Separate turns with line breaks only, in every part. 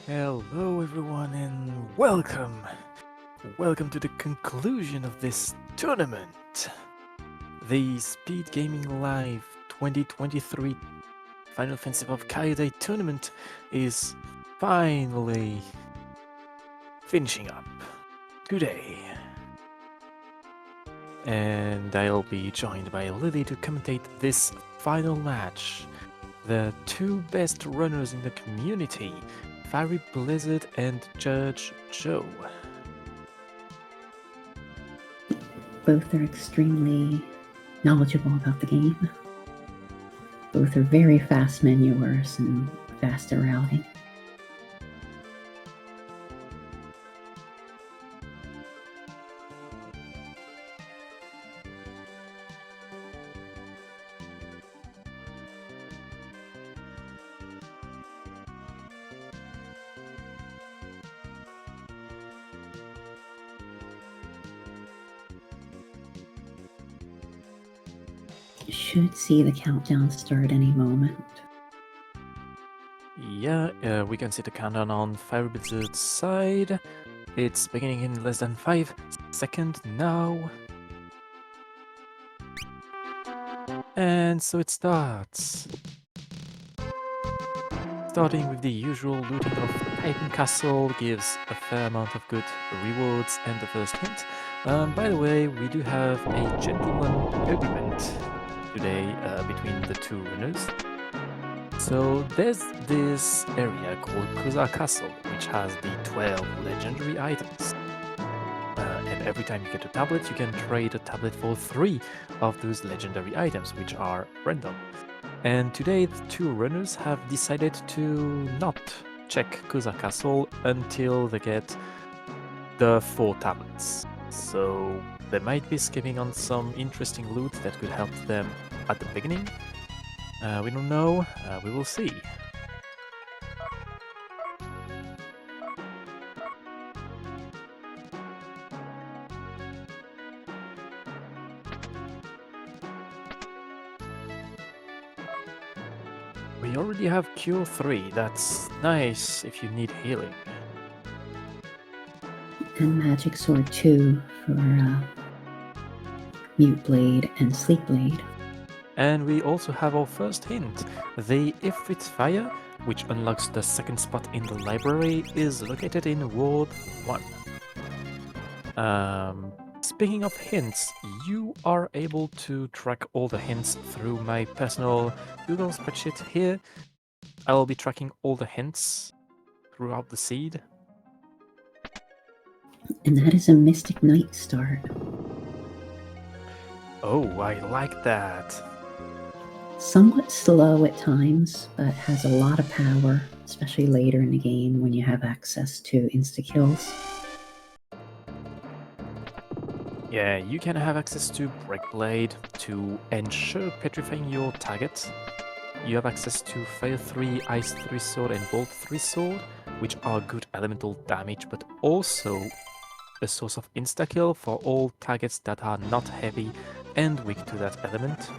Hello everyone and welcome! Welcome to the conclusion of this tournament! The Speedgaming Live 2023 Final Offensive of Kaiodai tournament is finally finishing up today. And I'll be joined by Lily to commentate this final match. The two best runners in the community, Fieryblizzard and judgejoe.
Both are extremely knowledgeable about the game. Both are very fast menuers and fast at routing. Should see the countdown start any moment.
Yeah, we can see the countdown on Fieryblizzard's side. It's beginning in less than 5 seconds now. And so it starts. Starting with the usual looting of Titan Castle gives a fair amount of good rewards and the first hint. By the way, we do have a gentleman agreement today between the two winners. So there's this area called Kuza Castle, which has the 12 legendary items. And every time you get a tablet, you can trade a tablet for 3 of those legendary items, which are random. And today the two runners have decided to not check Kuza Castle until they get the 4 tablets. So they might be skipping on some interesting loot that could help them at the beginning. We don't know, we will see. We already have Cure 3, that's nice if you need healing.
And Magic Sword 2 for Mute Blade and Sleep Blade.
And we also have our first hint. The If It's Fire, which unlocks the second spot in the library, is located in Ward 1. Speaking of hints, you are able to track all the hints through my personal Google spreadsheet here. I will be tracking all the hints throughout the seed.
And that is a Mystic Knight start.
Oh, I like that.
Somewhat slow at times, but has a lot of power, especially later in the game when you have access to insta-kills.
Yeah, you can have access to Breakblade to ensure petrifying your target. You have access to Fire 3, Ice 3 Sword and Bolt 3 Sword, which are good elemental damage, but also a source of insta-kill for all targets that are not heavy and weak to that element.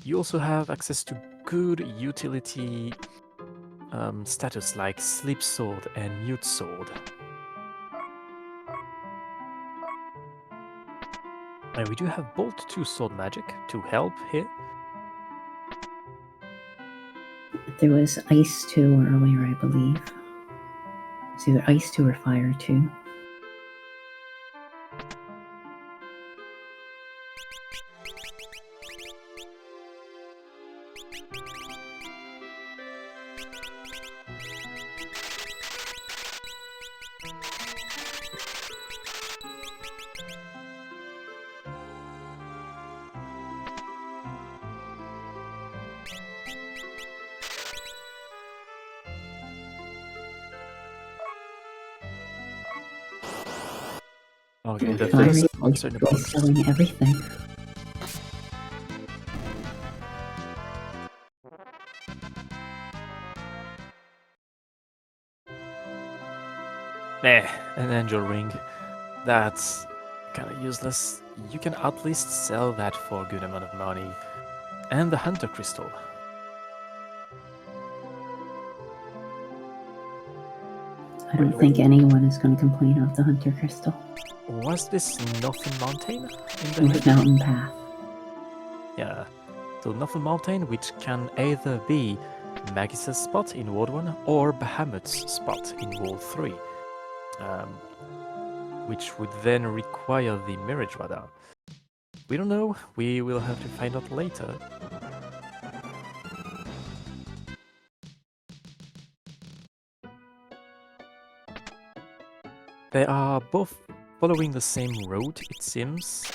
You also have access to good utility status like Sleep Sword and Mute Sword. And we do have Bolt 2 Sword Magic to help here.
There was Ice 2 earlier, I believe. It's either Ice 2 or Fire 2.
Okay, the
Fire
first
is
monster in the box.
selling everything.
An Angel Ring. That's kind of useless. You can at least sell that for a good amount of money. And the Hunter Crystal.
I don't think anyone is going to complain about the Hunter Crystal.
Was this Nothing Mountain in the
With Mountain Path.
Yeah. So Nothing Mountain, which can either be Magus' spot in World 1 or Bahamut's spot in World 3. Which would then require the Mirage Radar. We don't know, we will have to find out later. They are both following the same road, it seems.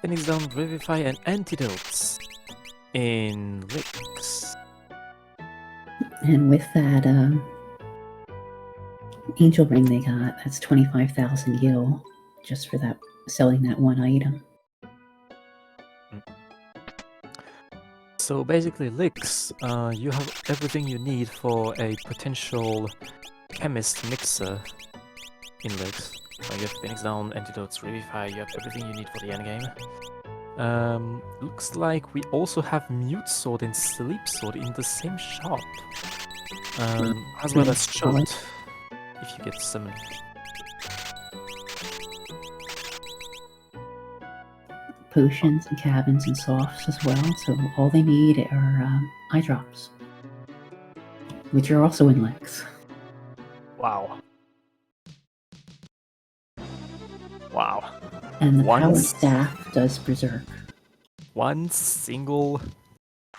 Phoenix Down, Revivify and Antidotes in Licks.
And with that Angel Ring they got, that's 25,000 gil just for that, selling that one item.
So basically, Licks, you have everything you need for a potential chemist mixer in Licks. You have Phoenix Down, Antidotes, Revivify, you have everything you need for the endgame. Looks like we also have Mute Sword and Sleep Sword in the same shop. As well as Chote, if you get summoned.
Potions and cabins and softs as well, so all they need are eye drops, which are also in Lex.
Wow. Wow.
And the power staff does Berserk.
One single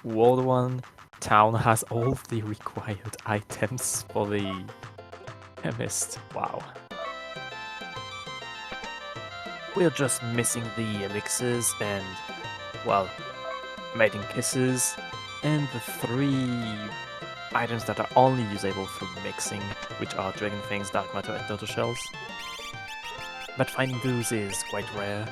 World 1 town has all of the required items for the chemist. Wow. We're just missing the elixirs and, well, mating kisses, and the 3 items that are only usable through mixing, which are Dragon Fangs, Dark Matter, and Turtle Shells. But finding those is quite rare.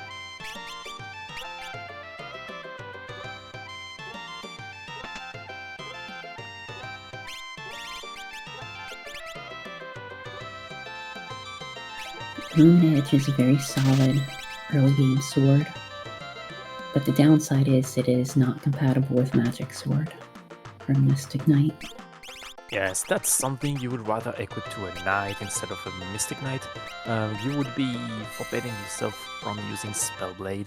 Moon Edge is a very solid early game sword, but the downside is it is not compatible with Magic Sword from Mystic Knight.
Yes, that's something you would rather equip to a Knight instead of a Mystic Knight. You would be forbidding yourself from using Spellblade.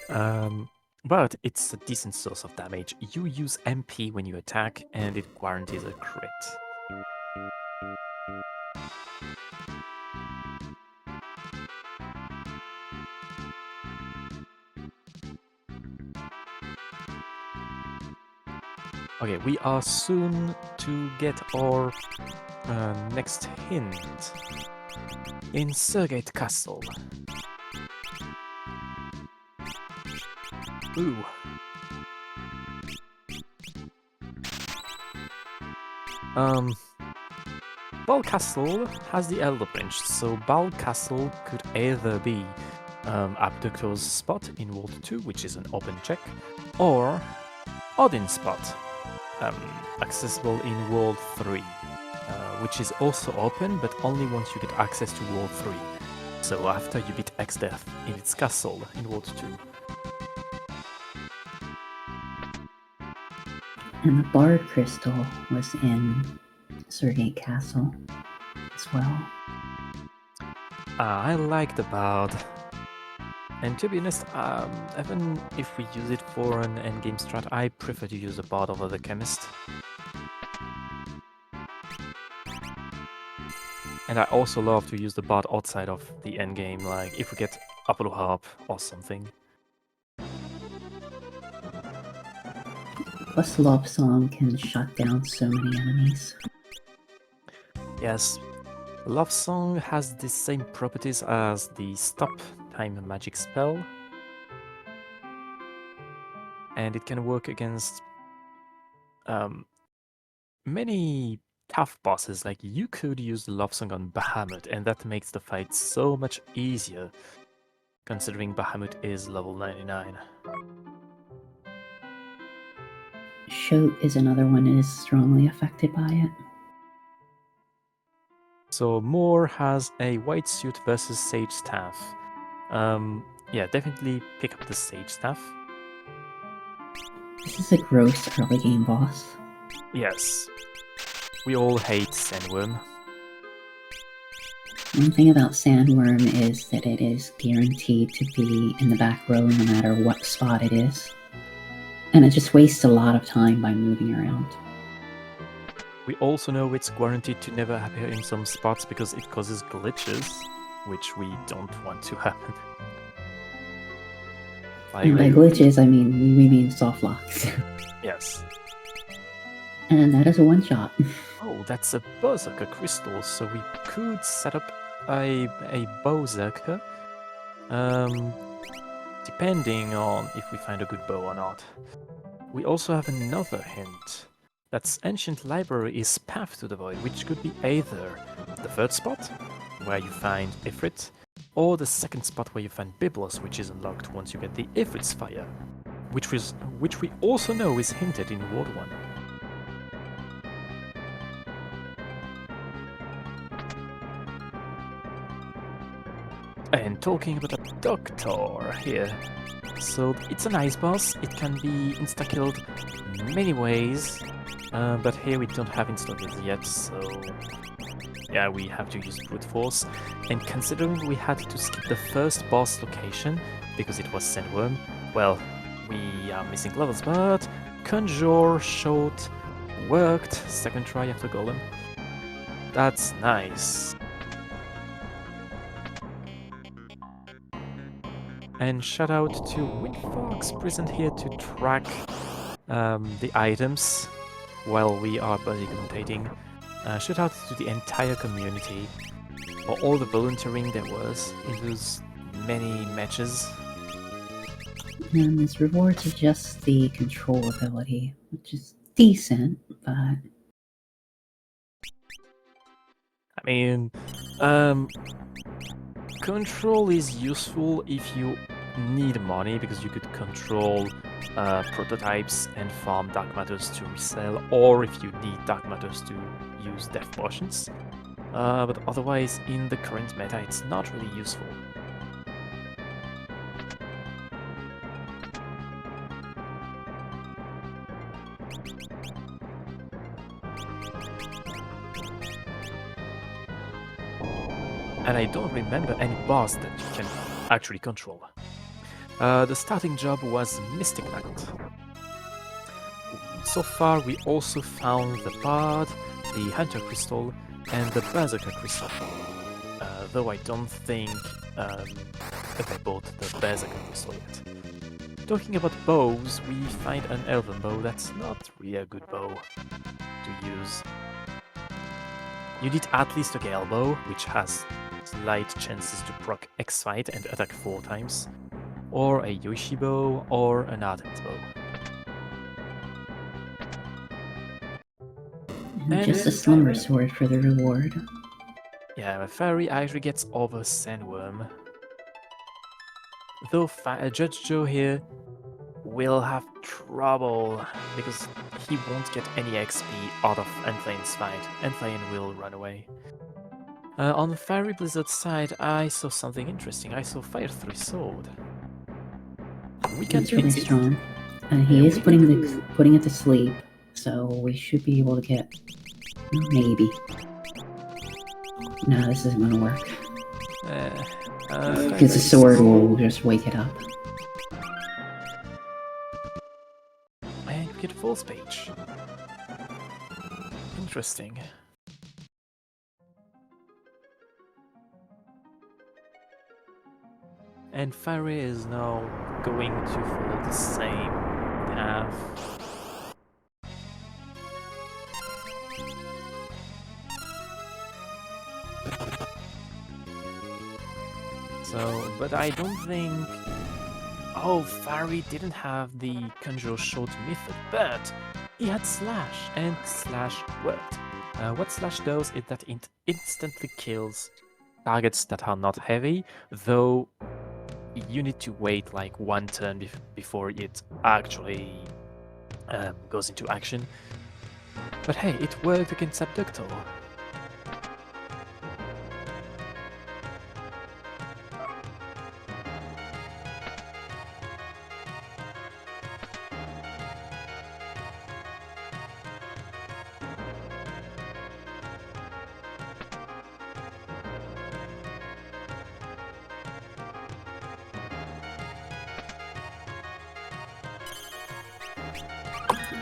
But it's a decent source of damage. You use MP when you attack, and it guarantees a crit. Okay, we are soon to get our next hint in Surgate Castle. Ooh. Bal Castle has the Elder Branch, so Bal Castle could either be Abductor's spot in World 2, which is an open check, or Odin's spot, accessible in World 3, which is also open, but only once you get access to World 3. So after you beat X-Death in its castle in World 2.
And the Bard Crystal was in Surgate Castle as well.
I like the Bard. And to be honest, even if we use it for an endgame strat, I prefer to use the Bard over the Chemist. And I also love to use the Bard outside of the endgame, like if we get Apollo Harp or something.
Plus Love Song can shut down so many enemies.
Yes, Love Song has the same properties as the Stop Time magic spell. And it can work against many tough bosses. Like you could use the Love Song on Bahamut, and that makes the fight so much easier, considering Bahamut is level 99.
Shote is another one that is strongly affected by it.
So Moore has a White Suit versus Sage Staff. Yeah, definitely pick up the Sage Staff.
This is a gross early game boss.
Yes. We all hate Sandworm.
One thing about Sandworm is that it is guaranteed to be in the back row no matter what spot it is. And it just wastes a lot of time by moving around.
We also know it's guaranteed to never appear in some spots because it causes glitches, which we don't want to happen.
And by glitches, I mean, we mean soft locks.
Yes.
And that is a one-shot.
Oh, that's a Berserker crystal, so we could set up a Berserker, depending on if we find a good bow or not. We also have another hint. That's Ancient Library is Path to the Void, which could be either the third spot, where you find Ifrit, or the second spot where you find Biblos, which is unlocked once you get the Ifrit's Fire, which we also know is hinted in World 1. And talking about a Doctor here. So it's an ice boss, it can be insta-killed many ways, but here we don't have insta-kills yet, so yeah, we have to use brute force. And considering we had to skip the first boss location because it was Sandworm, well, we are missing levels, but Conjure Shot worked, second try after Golem. That's nice. And shout out to Windfox present here to track the items while we are busy commentating. Shout out to the entire community for all the volunteering there was in those many matches.
And his rewards are just the control ability, which is decent, but...
I mean, control is useful if you need money, because you could control prototypes and farm dark matters to resell, or if you need dark matters to use death potions. But otherwise, in the current meta, it's not really useful. And I don't remember any boss that you can actually control. The starting job was Mystic Knight. So far we also found the Bard, the Hunter Crystal, and the Berserker Crystal. Though I don't think that I bought the Berserker Crystal yet. Talking about bows, we find an Elven bow that's not really a good bow to use. You need at least a Gale bow, which has slight chances to proc X-Fight and attack 4 times, or a Yoshi bow, or an Ardent bow.
And just a Slumber Sword for the reward.
Yeah, Fairy actually gets over Sandworm. Though Judge Joe here will have trouble, because he won't get any XP out of Entlane's fight. Entlane will run away. On the Fieryblizzard side, I saw something interesting. I saw Fire 3 Sword.
It's really strong. And he is putting it to sleep, so we should be able to get... maybe. No, this isn't gonna work. Because the sword will just wake it up.
And we get full speech. Interesting. And Fairy is now going to follow the same path. So, but I don't think... Oh, Fairy didn't have the Conjure Shot method, but he had Slash, and Slash worked. What Slash does is that it instantly kills targets that are not heavy, though you need to wait like 1 turn before it actually goes into action. But hey, it worked against Abductor.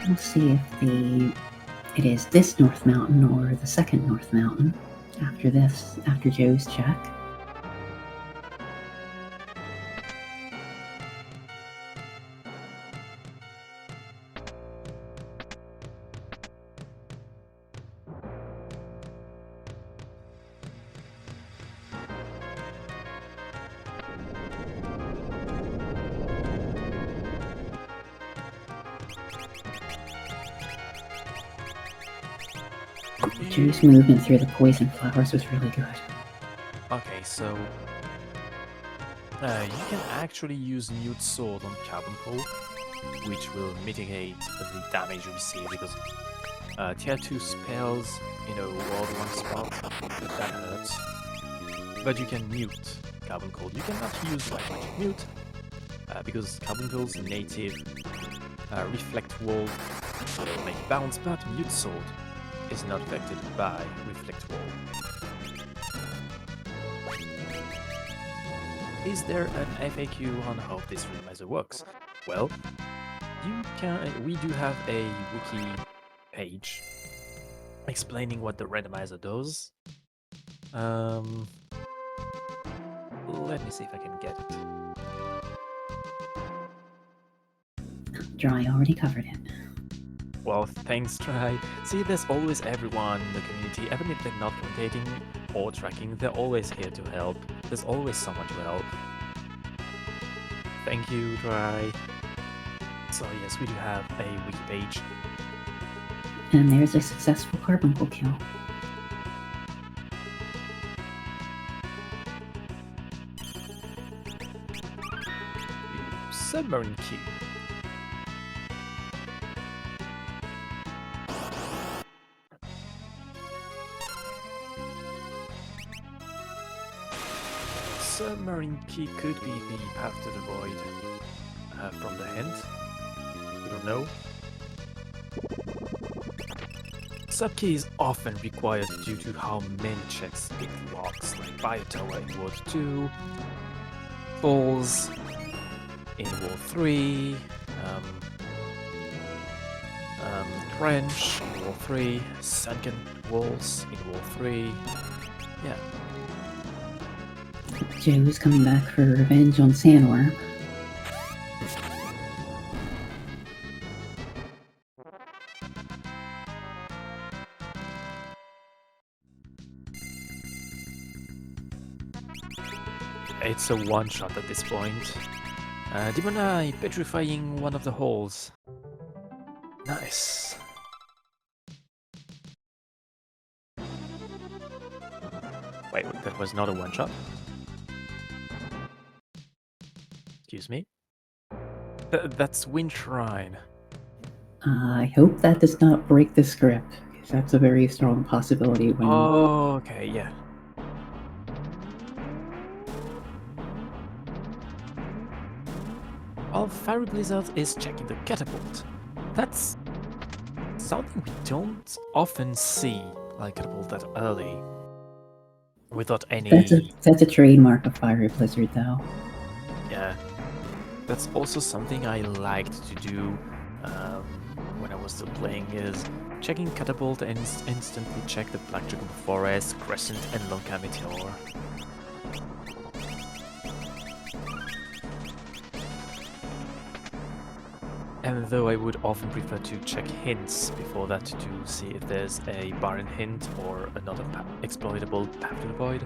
We'll see if it is this North Mountain or the second North Mountain after Joe's check. Joe's movement through the poison flowers was really good.
Okay, so you can actually use Mute Sword on Carbuncle, which will mitigate the damage you receive because tier 2 spells, ward one spot, that hurts. But you can mute Carbuncle. You cannot use like Magic Mute because Carbuncle's native Reflect Wall will make bounce, but Mute Sword is not affected by Reflect Wall. Is there an FAQ on how this randomizer works? Well, we do have a wiki page explaining what the randomizer does. Let me see if I can get it.
Dry already covered it.
Well, thanks, Try. See, there's always everyone in the community, even if they're not commentating or tracking, they're always here to help. There's always someone to help. Thank you, Try. So yes, we do have a wiki page.
And there's a successful Carbuncle kill.
Submarine Key. Submarine Key could be the path to the void from the hint. We don't know. Subkey is often required due to how many checks it locks, like Fire Tower in World 2, Falls in World 3, Trench in World 3, Sunken Walls in World 3. Yeah.
Joe's coming back for revenge on Sandworm.
It's a one-shot at this point. Demon Eye petrifying one of the holes. Nice. Wait, that was not a one-shot? Excuse me? That's Wind Shrine.
I hope that does not break the script, because that's a very strong possibility when...
Oh, okay, yeah. While Fieryblizzard is checking the catapult. That's something we don't often see, like catapult that early. Without any...
That's a trademark of Fieryblizzard, though.
Yeah. That's also something I liked to do when I was still playing, is checking catapult and instantly check the Black Dragon Forest, Crescent, and Lonka Meteor. And though I would often prefer to check hints before that to see if there's a barren hint or another exploitable path to the void.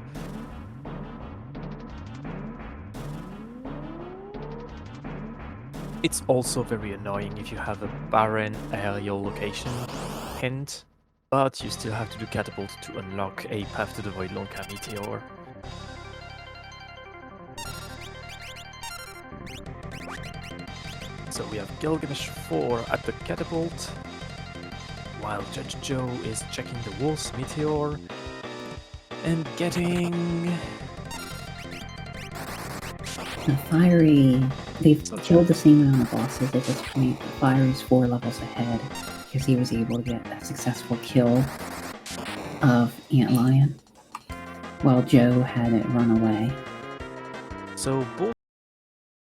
It's also very annoying if you have a barren aerial location hint, but you still have to do catapult to unlock a path to the void Lonka Meteor. So we have Gilgamesh 4 at the catapult, while Judge Joe is checking the Wolf's Meteor and getting...
They've killed the same amount of bosses at this point. Fiery's 4 levels ahead, because he was able to get a successful kill of Antlion, while Joe had it run away.
So both